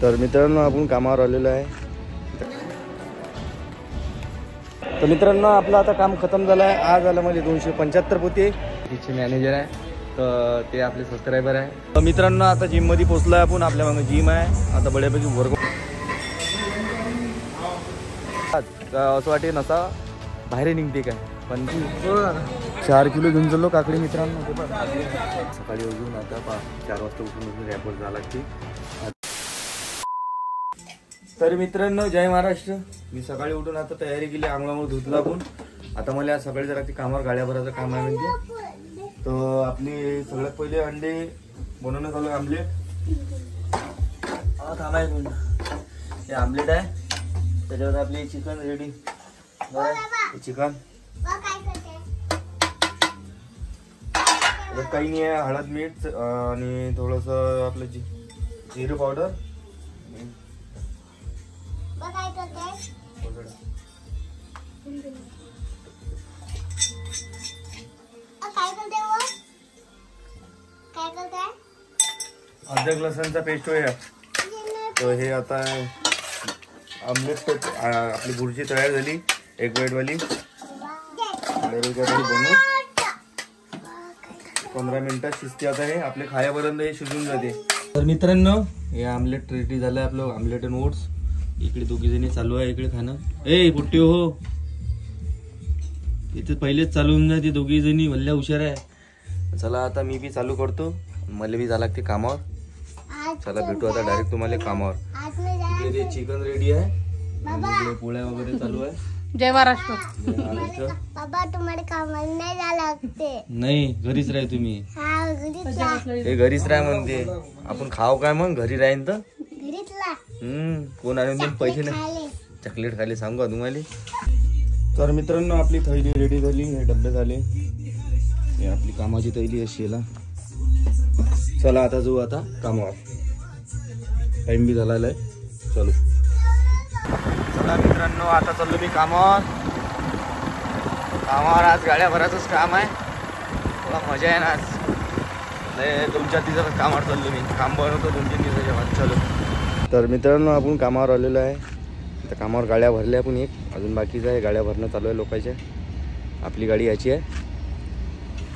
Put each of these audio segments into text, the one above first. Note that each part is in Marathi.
तर मित्रांनो आपण कामावर आलेलो आहे. तर मित्रांनो आपलं आता काम खतम झालं आहे. आज आलं म्हणजे 275 पोते. तिचे मॅनेजर आहे तर ते आपले सबस्क्रायबर आहे. तर मित्रांनो आता जिममध्ये पोचलो आहे आपण. आपल्या मागे जिम आहे. आता बड्यापैकी वर्क असं वाटे नसा बाहेर निघते काय पण 4 किलो घेऊन चाललो काकडी मित्रांनो. सकाळी उठून आता 4 वाजता उठून रॅपवर जावं लागते. तर मित्रांनो जय महाराष्ट्र. मी सकाळी उठून आता तयारी केली. आंघोळ धुतला आपण. आता मला सकाळी जरा कामावर गाड्या भरायचं काम आहे म्हणजे. तर आपली सगळ्यात पहिले अंडे बनवणं चालू आहे. आमलेट थांब आहे म्हणून हे आमलेट आहे. त्याच्यावर आपली चिकन रेडी. चिकन काही नाही आहे. हळद मीठ आणि थोडंसं आपलं जिरं पावडर. अद्रक लसणचा पेस्ट होया. तर हे आता आमलेट आपली बुर्जी तयार झाली. एक वेटवाली बनवून 15 मिनिटात शिजते. आता हे आपले खायापर्यंत हे शिजून जाते. तर मित्रांनो हे आमलेट रेडी झालं आहे आपलं. Omelette and oats. इकडे दोघी जणी चालू आहे इकडे खाणं. ए पुट्टी हो इथे पहिलेच चालू होऊन जाते दोघी जणी. वल्ल्या हुशार आहे. चला आता मी बी चालू करतो. मला बी जावं लागते कामावर. चला भेटू आता डायरेक्ट तुम्हाला कामावर. इकडे ते चिकन रेडी आहे. इकडे पोळ्या वगैरे चालू आहे. जय महाराष्ट्र. बाबा तुम्हाला कामाला नाही जावं लागते. नाही घरीच राह तुम्ही. हे घरीच राह म्हणते. आपण खाऊ काय मग घरी राहीन तर. कोण आणून देईन पैसे नाही. चॉकलेट खाली सांगू का तुम्हाला. तर मित्रांनो आपली थैली रेडी झाली. हे डब्बे झाले. हे आपली कामाची थैली अशी आहे. चला आता जाऊ आता कामावर. टाइम बी झालेला आहे. चलो चला मित्रांनो आता चाललो मी कामावर. आज गाड्या भरायचंच काम आहे. थोडा मजा आहे ना आज. नाही 2-4 दिवसात कामावर चाललो मी. काम बनवतो 2-3 दिवसाच्या बाद. चलो तर मित्रांनो आपण कामावर आलेलो आहे. तर कामावर गाड्या भरल्या आपण. एक अजून बाकीचं आहे. गाड्या भरणं चालू आहे लोकांच्या. आपली गाडी याची आहे.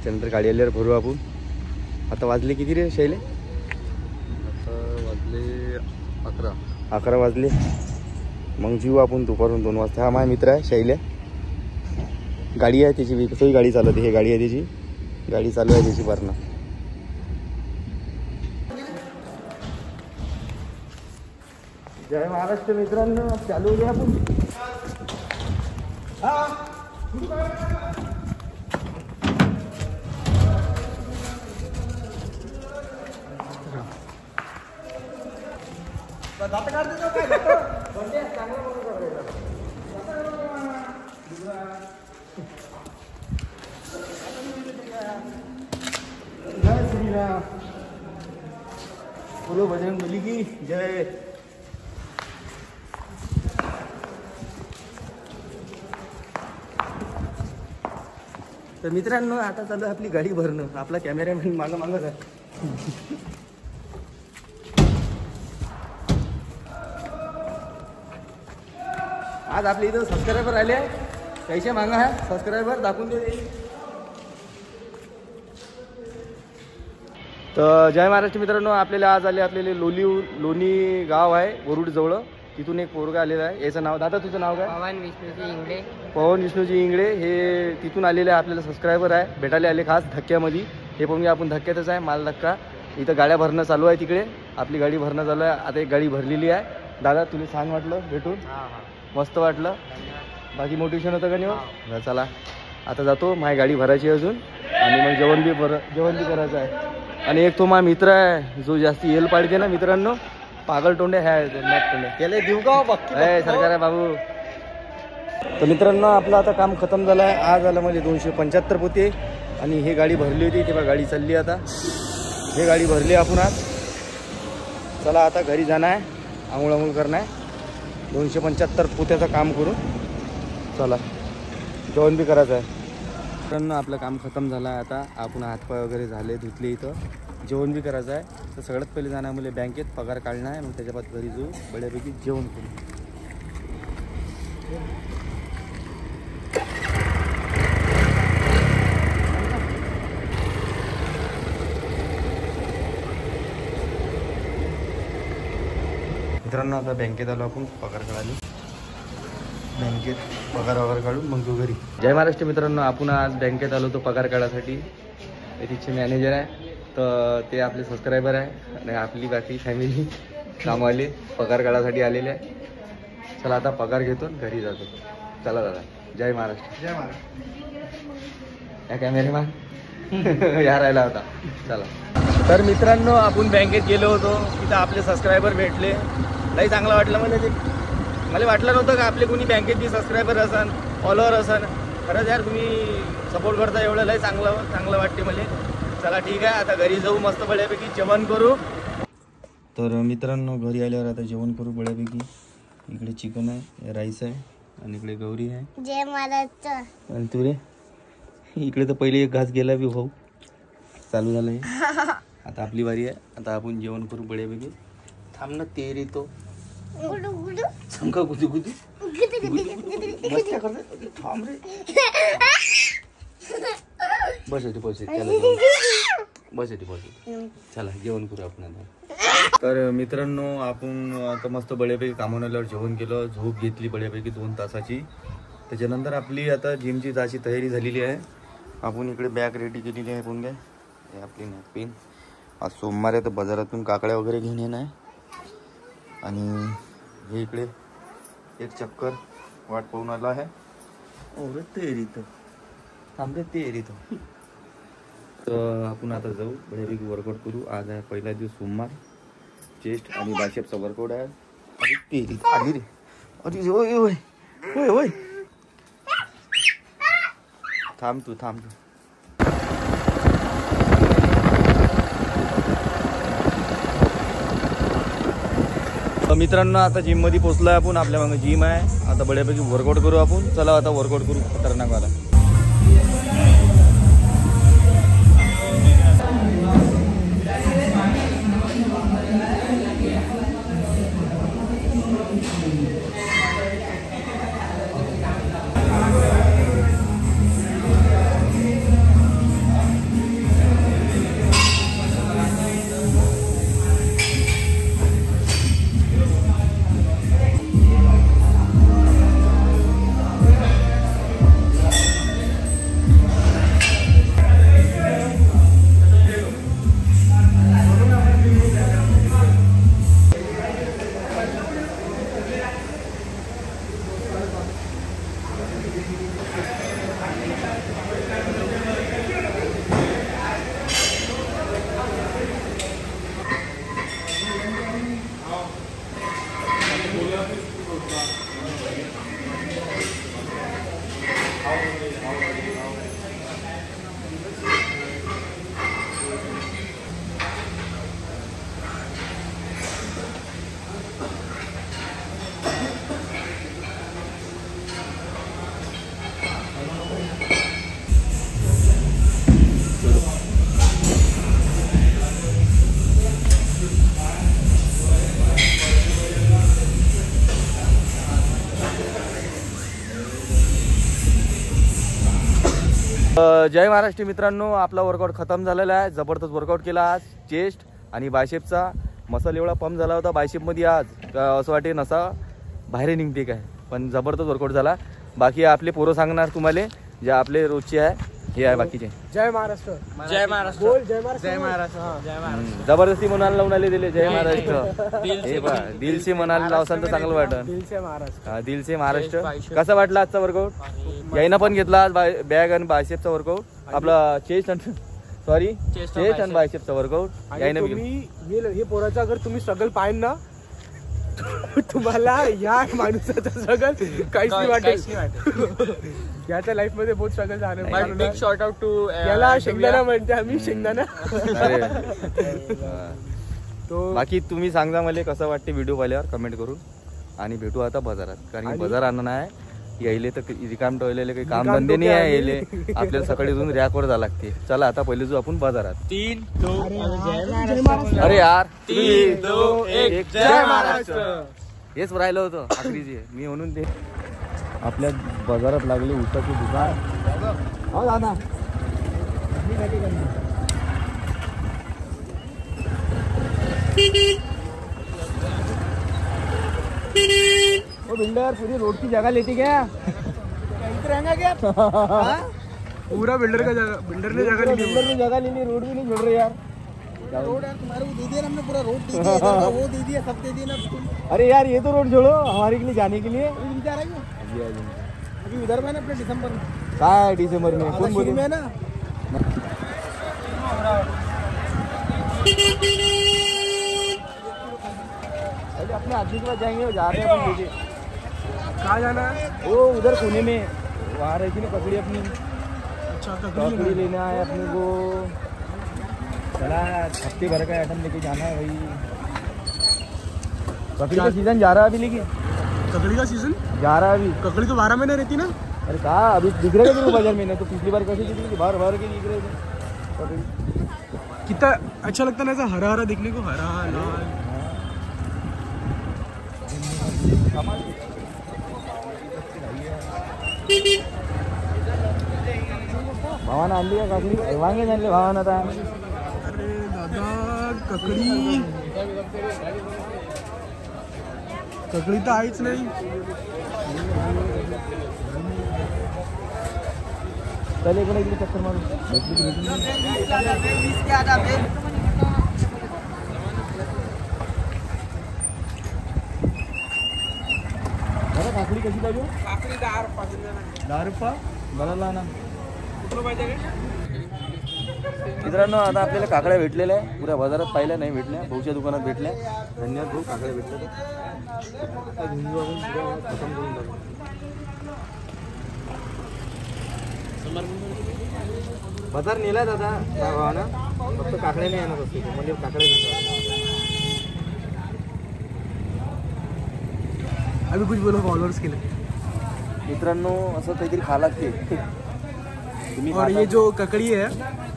त्यानंतर गाडी आल्यावर भरू आपण. आता वाजले किती रे शैले. आता वाजले 11 वाजले. मग जीव आपण दुपारून 2 वाजता. हा माझा मित्र आहे शैले. गाडी आहे त्याची. तोही गाडी चालवते. हे गाडी आहे त्याची. गाडी चालू आहे त्याची भरणं. जय महाराष्ट्र मित्रांनो. चालू घ्या आपण. जय श्रीराम. बोलो बजरंग बली की जय. तर मित्रांनो आता चालू आपली गाडी भरणं. आपला कॅमेरामॅन मागं मागत आहे. आज आपल्या इथं सबस्क्रायबर आले. कैसे मागा आहे सबस्क्रायबर दाखवून दे. तर जय महाराष्ट्र मित्रांनो. आपल्याला आज आले आपल्याला लोणी गाव आहे वरुड जवळ. तिथून एक पोरगा आलेला आहे. याचं नाव दादा तुझं नाव काय. पवन विष्णूजी इंगळे. हे तिथून आलेले आहे. आपल्याला सबस्क्रायबर आहे. भेटायला आले खास धक्क्यामध्ये. हे पण आपण धक्क्यातच आहे. माल धक्का. इथं गाड्या भरणं चालू आहे. तिकडे आपली गाडी भरणं चालू आहे. आता एक गाडी भरलेली आहे. दादा तुला छान वाटलं भेटून. मस्त वाटलं. बाकी मोटिवेशन होतं का नाही. चला आता जातो. माझी गाडी भरायची अजून. आणि मग जेवण बी करायचं आहे. आणि एक तो माझा मित्र आहे जो जास्ती येल पाडते ना मित्रांनो. पागल तोंडे आहे तोंडे. त्याला देऊ का सरकार आहे बाबू. तर मित्रांनो आपलं आता काम खतम झालं आहे. आज आलं म्हणजे 275 पोते. आणि हे गाडी भरली होती. तेव्हा गाडी चालली. आता हे गाडी भरली आपण आज. चला आता घरी जाणं आहे. आंघोळ करणं आहे. 275 पोत्याचं काम करून चला जेवण बी करायचं आहे. मित्रांनो आपलं काम खतम झालं आहे. आता आपण हातपाय वगैरे झाले धुतले इथं. जेवण बी करायचं आहे. तर सगळ्यात पहिले जाणार मला बँकेत पगार काढणं आहे. मग त्याच्या बाद घरी जाऊ बऱ्यापैकी जेवण करू. मित्रांनो आता बँकेत आलो आपण पगार काढायला. बँकेत पगार वगैरे काढून मग जो घरी. जय महाराष्ट्र मित्रांनो, आपण आज बँकेत आलो तो पगार काढायसाठी. तिचे मॅनेजर आहे तर ते आपले सबस्क्रायबर आहे आणि आपली बाकी फॅमिली कामवाले पगार काढायसाठी आलेले आहे. चला आता पगार घेतो घरी जातो. चला दादा. जय महाराष्ट्र. जय महाराष्ट्र. या कॅमेरेमॅन या राहिला होता. चला. तर मित्रांनो आपण बँकेत गेलो होतो. तिथं आपले सबस्क्रायबर भेटले. लई चांगलं वाटलं. मला वाटलं नव्हतं का आपले कोणी बँकेत बी सबस्क्रायबर असन फॉलोअर असन. खरंच यार तुम्ही सपोर्ट करता एवढं लई चांगलं वाटते मला. चला ठीक आहे आता घरी जाऊ मस्त बड्यापैकी जेवण करू. तर मित्रांनो घरी आल्यावर आता जेवण करू बड्यापैकी. इकडे चिकन आहे, राईस आहे आणि इकडे गौरी आहे. जय महाराष्ट्र. आणि तू रे इकडे तर पहिले एक घास गेला बी भाऊ. चालू झालंय आता आपली वारी आहे. आता आपण जेवण करू बड्यापैकी. थांब ना ते रे तो गुडू गुडू संका गुदू गुदू मस्त्या करते. थांब रे बस येते बस येते बस येते. चला जेवण करू आपण आता. तर मित्रांनो आपण आता मस्त बड्यापैकी कामावर आल्यावर जेवण केलं. झोप घेतली बड्यापैकी 2 तासाची. त्याच्यानंतर आपली आता जिमची जायची तयारी झालेली आहे. आपण इकडे बॅग रेडी केलेली आहे. पण काय हे आपली नॅपकिन. आज सोमवार आहे तर बाजारातून काकड्या वगैरे घेऊन येणं आहे. आणि हे इकडे एक चक्कर वाट पाहून आला आहे. ओरे तेरी तर थांबे तेरी तर. तर आपण आता जाऊ बऱ्यापैकी वर्कआउट करू. आज आहे पहिला दिवस सोमवार. चेस्ट आणि बायसेपचा वर्कआउट आहे. अरे तेरी आली रे. अरे होय होय होय होय. थांब तू. मित्रांनो आता जिम मध्ये पोहोचलोय आपण. आपल्या मागे जिम आहे. आता बड्यापैकी वर्कआउट करू आपण. चला आता वर्कआउट करू खतरनाक वाला. जय महाराष्ट्र मित्रांनो, आपला वर्कआउट खतम झालेला आहे. जबरदस्त वर्कआउट केला आज. चेस्ट आणि बायसेपचा मसल एवढा पंप झाला होता बायसेपमध्ये आज असं वाटे नसा बाहेर निघते काय. पण जबरदस्त वर्कआउट झाला. बाकी आपले पोरं सांगणार तुम्हाला जे आपले रोजचे आहे हे आहे बाकीचे. जय महाराष्ट्र. जय महाराष्ट्र. बोल जय महाराष्ट्र. जय महाराष्ट्र. जय महाराष्ट्र. जबरदस्ती मनाला लावून आले दिले जय महाराष्ट्र. हे बा दिलसे मनाला लावसान तर चांगलं वाटत. दिलसे महाराष्ट्र. दिलसे महाराष्ट्र. कसं वाटलं आजचा वर्कआउट? याईनं पण घेतला आज बॅग आणि बायसेपचा वर्कआउट. आपला चेस्ट आणि बायसेपचा वर्कआउट याईनं बी. तुम्ही हे पोराचं अगर तुम्ही स्ट्रगल पाहिन ना तुम्हाला या माणसाचा स्ट्रगल काहीच नाही वाटेल. याच्या लाईफ मध्ये बहुत स्ट्रगल झालं. बिग शॉर्ट आउट टू याला शेंगदाणा म्हणते आम्ही. शेंगदाणा. तो बाकी तुम्ही सांगा मला कसं वाटते व्हिडिओ पाहिल्यावर कमेंट करून. आणि भेटू आता बाजारात कारण बाजार आणणं आहे. यायले तर रिकाम टोयलेले काही काम धंदे नाही आहे यायले. आपल्याला सकाळी जाऊन रॅकवर जावं लागते. चला आता पहिले जाऊ आपण बाजारात. 3, 2, जय महाराष्ट्र. अरे यार 3, 2, 1 जय महाराष्ट्र. हेच राहिलं होतं आखरीचे मी म्हणून ते. आपल्या बाजारात लागले उसाची दुकान. हो दादा ओ बिल्डर पूरी रोड की जगह लेती क्या? पूरा बिल्डर ने जगह ली. बिल्डर ने जगह ले ली. रोड भी नहीं छोड़ रहे यार. रोड यार तुम्हारे को दे दिया हमने, पूरा रोड दे दिया, वो दे दिया, सब दे दिया ना तुम. अरे यार ये तो रोड छोड़ो हमारे के लिए जाने के लिए. अभी जा रहे हो अभी उधर में ना अपने दिसंबर में. काय दिसंबर में कौन बोले? में ना अपने आदमी के पास जाएंगे. जा रहे हैं अपन लेके. कहाँ जाना है? वो उधर कोने में वहाँ रहती ना ककड़ी अपनी. अच्छा ककड़ी लेना है अपने को. चला हफ्ते भर का आइटम लेके जाना है भाई. ककड़ी का सीजन जा रहा है अभी. लेकिन ककड़ी का सीजन जा रहा है अभी. ककड़ी तो 12 महीने रहती ना. अरे कहा अभी दिख रहे थे बाजार में ना. तो पिछली बार कैसे दिख रही थी? बार बार के दिख रहे थे ककड़ी. कितना अच्छा लगता है ना ऐसा हरा हरा दिखने को. हरा लाल भावानं आणली का काकडी? वांगे आणले भावानं आता. अरे दादा ककड़ी तर आहेच नाही. चल इकडे इकडे चक्कर मारून भेटली की भेटली. बरं काकडी कशी पाहिजे? 10 रुपये बघायला ना. मित्रांनो आता आपल्याला काकड्या भेटलेल्या आहे. पुऱ्या बाजारात पाहिल्या नाही भेटल्या. भाऊच्या दुकानात भेटल्या. धन्यवाद भाऊ काकड्या भेटल्या. खतम करून टाकू. बाजार नेला दादा भावानं. फक्त काकड्या नाही आणत असते म्हणजे काकड्या घेऊन. अभी कुछ बोलो फॉलोअर्स के लिए. मित्रांनो असं काहीतरी खा लागते. तुम्ही और ये जो ककड़ी है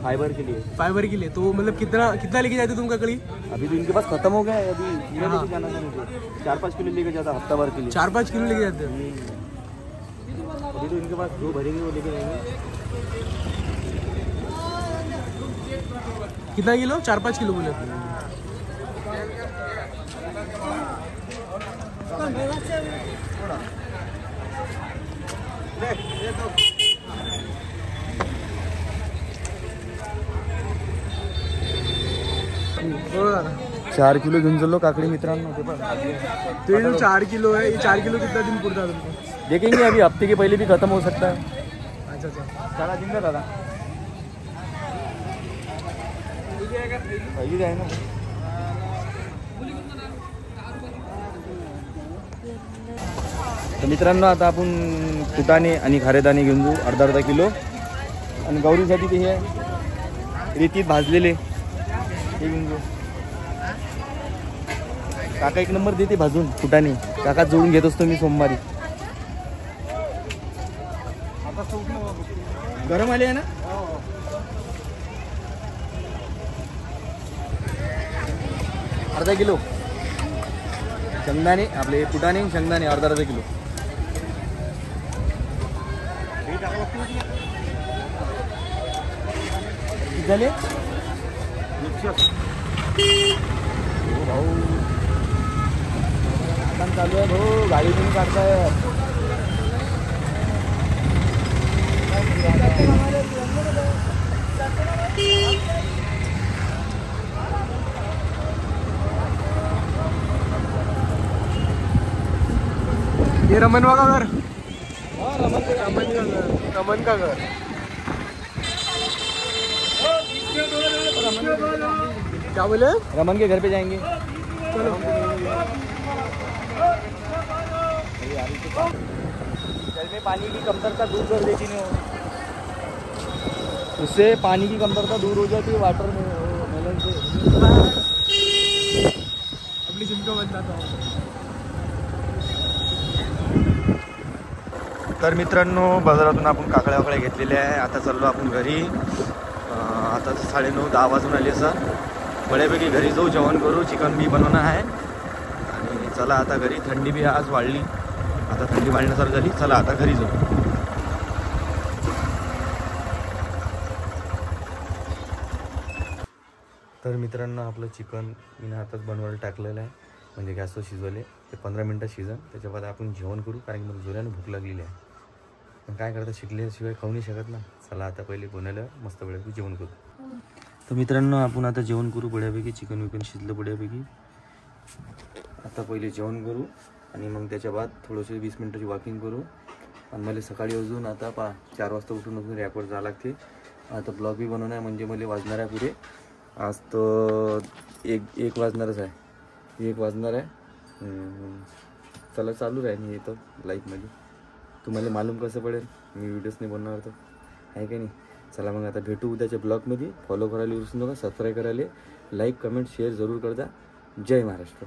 फाइबर के लिए. फाइबर के लिए तो मतलब कितना लेके जाते तुम ककड़ी? अभी तो इनके पास खत्म हो गया है. अभी पूरा लेके जाना था मुझे. 4-5 किलो लेके जाता हफ्ता भर के लिए. 4-5 किलो लेके जाते हो. अभी तो इनके पास जो भरेंगे वो लेके जाएंगे. कितना किलो? 4-5 किलो बोले. हो दादा 4 किलो घेऊन चाललो काकडी मित्रांनो. ते पण तो ये जो 4 किलो है, ये 4 किलो कितना दिन पुरता है तुमको? देखेंगे. अभी हफ्ते के पहले भी खत्म हो सकता है. अच्छा अच्छा. सारा दिन का दादा पाहिजे आहे ना. तर मित्रांनो आता आपण फुटाणे आणि खारेदाणे घेऊन जाऊ अर्धा किलो. आणि गौरीसाठी ते हे रेतीत भाजलेले हे घेऊन जाऊ. काका 1 नंबर देते भाजून फुटाणे. काका जोडून घेत असतो मी सोमवारी. गरम आले आहे ना. अर्धा किलो शेंगदाणे आपले फुटाणे शेंगदाणे अर्धा किलो. झाले भाऊ. काम चालू आहे भाऊ. गाडी तुम्ही काढताय. ये रमनवा का घर. रमन का घर. क्या बोले? रमन के घर पे जाएंगे. चलो. जल में पानी की कमतरता दूर कर देती नहीं हो. उससे पानी की कमतरता दूर हो जाती है वाटर मेलन से. अपनी सिम को बन जाता हूँ. तर मित्रांनो बाजारातून आपण काकड्या वाकड्या घेतलेल्या आहे. आता चाललो आपण घरी. आता 9:30-10 वाजून आले असं. बऱ्यापैकी घरी जाऊ, जेवण करू, चिकन बी बनवणं आहे. आणि चला आता घरी. थंडी बी आज वाढली, आता थंडी वाढण्यासारखी झाली. चला आता घरी जाऊ. तर मित्रांनो आपलं चिकन मी आताच बनवायला टाकलेलं आहे, म्हणजे गॅसवर शिजवले. ते 15 मिनटं शिजन, त्याच्या बाद आपण जेवण करू, कारण की मला जोराने भूक लागलेली आहे. पण काय करता, शिकल्याशिवाय खाऊ नाही शकत ना. चला आता पहिले बनवलं मस्त बड्यापैकी जेवण करू. तर मित्रांनो आपण आता जेवण करू बड्यापैकी. चिकन विकन शिजलं बड्यापैकी. आता पहिले जेवण करू आणि मग त्याच्या बाद थोडंसं 20 मिनटाची वॉकिंग करू. आणि मला सकाळी अजून आता 4 वाजता उठून अजून रॅकवर जावं लागते. आता ब्लॉग बी बनवणं आहे, म्हणजे मला वाजणार आहे पुढे. आज तर एक वाजणारच आहे. 1 वाजणार आहे. चला चालू राहील मी इथं लाईफमध्ये. तुम्हाला मालूम कसं पडेल मी व्हिडिओज नाही बनवणार तर, आहे का नाही. चला मग आता भेटू उद्याच्या ब्लॉगमध्ये. फॉलो करायला विसरू नका, सबस्क्राईब करायला, लाईक कमेंट शेअर जरूर करता. जय महाराष्ट्र.